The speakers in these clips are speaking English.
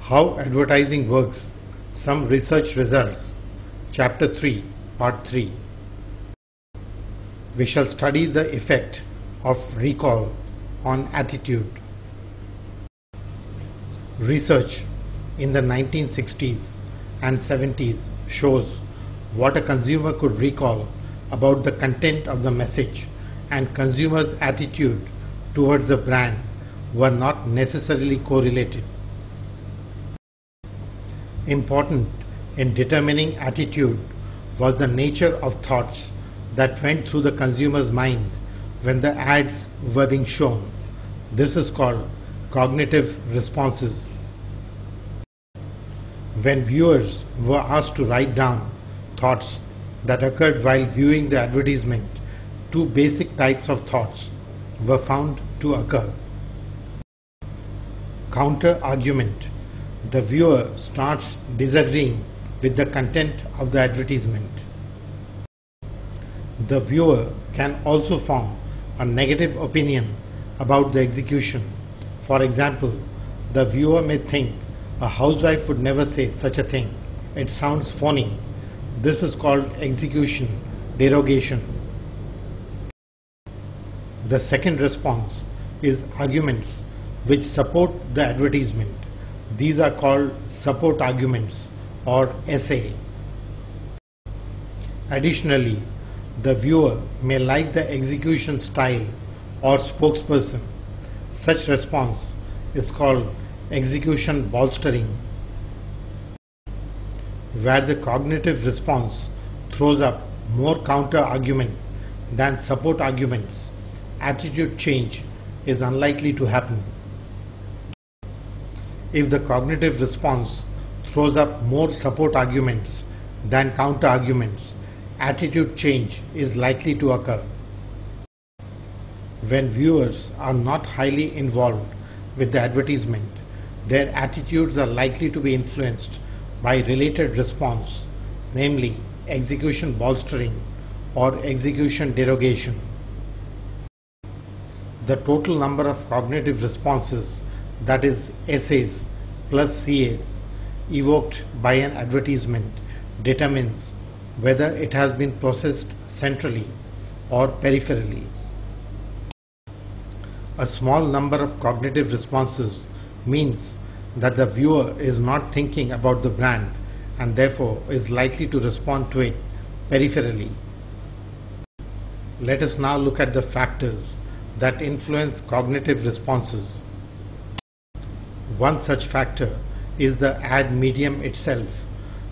How Advertising Works, Some Research Results, Chapter 3, Part 3. We shall study the effect of recall on attitude. Research in the 1960s and 70s shows what a consumer could recall about the content of the message, and consumers' attitude towards the brand were not necessarily correlated. Important in determining attitude was the nature of thoughts that went through the consumer's mind when the ads were being shown. This is called cognitive responses. When viewers were asked to write down thoughts that occurred while viewing the advertisement, two basic types of thoughts were found to occur. Counter-argument. The viewer starts disagreeing with the content of the advertisement. The viewer can also form a negative opinion about the execution. For example, the viewer may think a housewife would never say such a thing. It sounds phony. This is called execution derogation. The second response is arguments which support the advertisement. These are called support arguments or SA. Additionally, the viewer may like the execution style or spokesperson. Such response is called execution bolstering. Where the cognitive response throws up more counter argument than support arguments, attitude change is unlikely to happen. If the cognitive response throws up more support arguments than counter arguments, attitude change is likely to occur. When viewers are not highly involved with the advertisement, their attitudes are likely to be influenced by related response, namely execution bolstering or execution derogation. The total number of cognitive responses, that is SAs plus CAs, evoked by an advertisement determines whether it has been processed centrally or peripherally. A small number of cognitive responses means that the viewer is not thinking about the brand and therefore is likely to respond to it peripherally. Let us now look at the factors that influence cognitive responses. One such factor is the ad medium itself.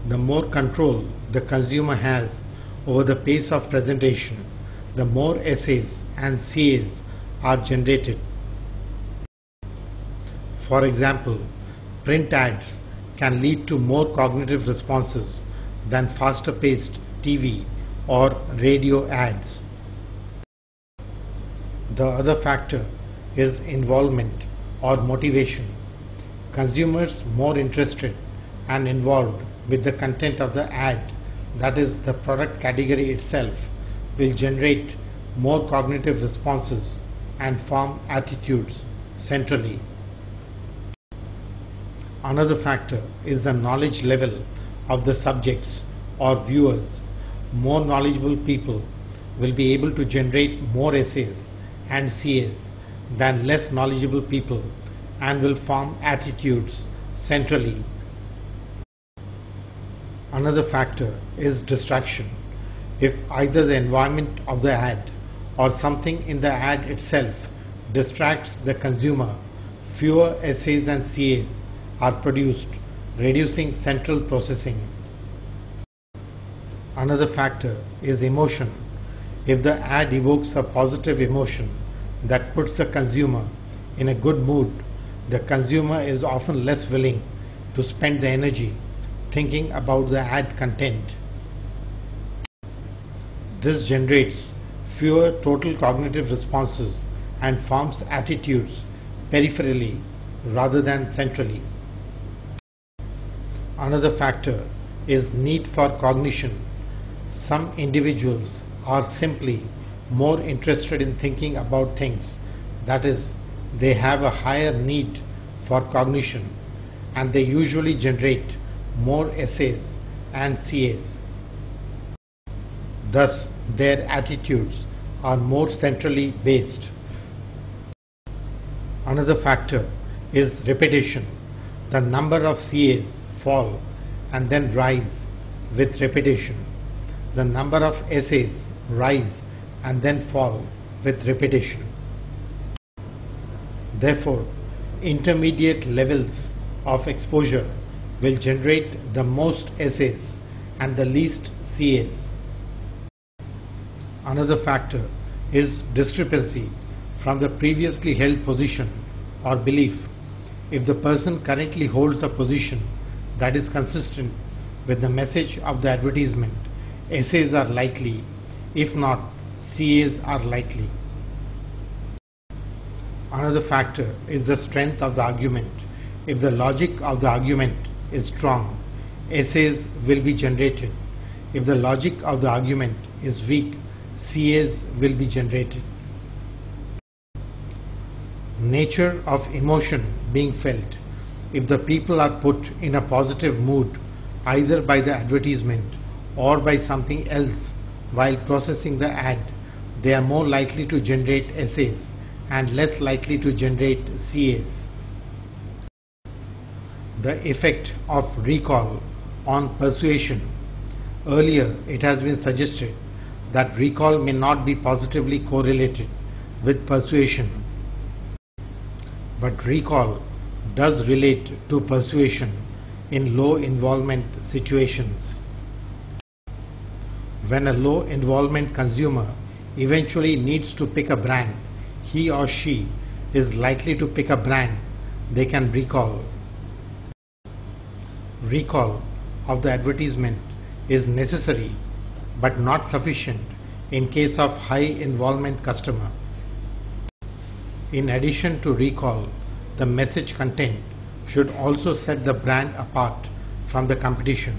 The more control the consumer has over the pace of presentation, the more SAs and CAs are generated. For example, print ads can lead to more cognitive responses than faster-paced TV or radio ads. The other factor is involvement or motivation. Consumers more interested and involved with the content of the ad, that is the product category itself, will generate more cognitive responses and form attitudes centrally. Another factor is the knowledge level of the subjects or viewers. More knowledgeable people will be able to generate more SAs and CAs than less knowledgeable people and will form attitudes centrally. Another factor is distraction. If either the environment of the ad or something in the ad itself distracts the consumer, fewer SAs and CAs are produced, reducing central processing. Another factor is emotion. If the ad evokes a positive emotion that puts the consumer in a good mood, the consumer is often less willing to spend the energy thinking about the ad content. This generates fewer total cognitive responses and forms attitudes peripherally rather than centrally. Another factor is need for cognition. Some individuals are simply more interested in thinking about things, that is, they have a higher need for cognition. and they usually generate more SAs and CAs. Thus, their attitudes are more centrally based. Another factor is repetition. The number of CAs fall and then rise with repetition. The number of SAs rise and then fall with repetition. Therefore, intermediate levels of exposure will generate the most SAs and the least CAs. Another factor is discrepancy from the previously held position or belief. If the person currently holds a position that is consistent with the message of the advertisement, SAs are likely, if not, CAs are likely. Another factor is the strength of the argument. If the logic of the argument is strong, SAs will be generated. If the logic of the argument is weak, CAs will be generated. Nature of emotion being felt. If the people are put in a positive mood either by the advertisement or by something else while processing the ad, they are more likely to generate SAs and less likely to generate CAs. The effect of recall on persuasion. Earlier, it has been suggested that recall may not be positively correlated with persuasion, but recall does relate to persuasion in low involvement situations. When a low involvement consumer eventually needs to pick a brand, he or she is likely to pick a brand they can recall. Recall of the advertisement is necessary but not sufficient in case of high involvement customer. In addition to recall, the message content should also set the brand apart from the competition.